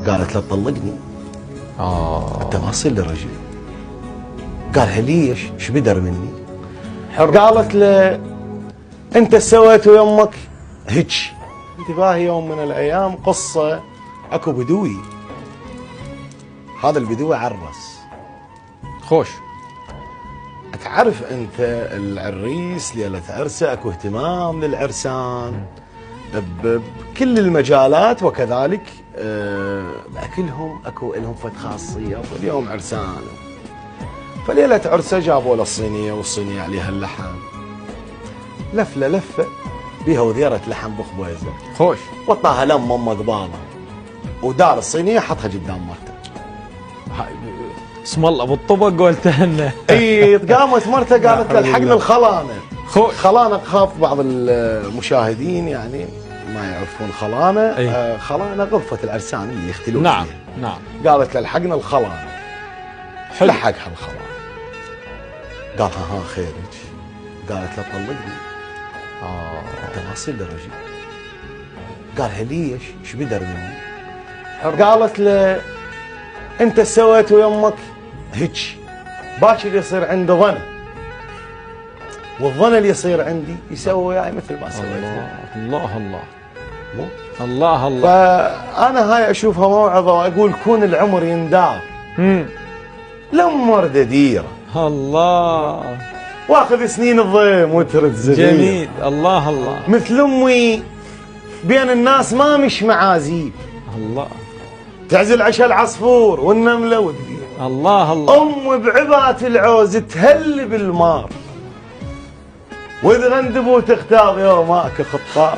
قالت له طلقني. انت ما تصير لي رجل. قالها ليش؟ ايش بدر مني؟ قالت له انت سويت ويمك هيك. انتباهي يوم من الايام قصه اكو بدوي، هذا البدوي عرس. خوش. تعرف انت العريس ليلة عرسه اكو اهتمام للعرسان بكل المجالات، وكذلك باكلهم اكو لهم فد خاصيه، واليوم عرسان. فليلة عرسه جابوا له الصينيه، والصينيه عليها اللحم، لفله لفه بيها وذيره لحم بخبيزه. خوش. وطاها لم امه قباله، ودار الصينيه حطها قدام مرته. اسم الله بالطبق قلتها لنا. اي قامت مرته قالت له الحقنا الخلانه. خوش. خلانه خاف بعض المشاهدين يعني ما يعرفون خلانه. خلانه غرفه العرسان اللي يختلون نعم فيها. نعم. قالت له الحقنا الخلانه. لحقها الخلانه. قال ها خيرك. قالت له طلقني. انت ما تصير لي رجل. قالها ليش؟ ايش بدر مني؟ قالت له انت سويت ويمك هيك، باكر يصير عنده ظن، والظن اللي يصير عندي يسوي وياي مثل ما سويت. الله الله مو؟ الله الله. فانا هاي اشوفها موعظه، واقول كون العمر يندار لما ارد اديره. الله. واخذ سنين الضيم وترد زغير. جميل. الله الله. مثل امي بين الناس ما مش معازيب. الله. تعزل عشاء العصفور والنمله والدير. الله الله. ام بعبات العوز تهل بالمار، واذ غندب وتختار يوم ماك خطاب.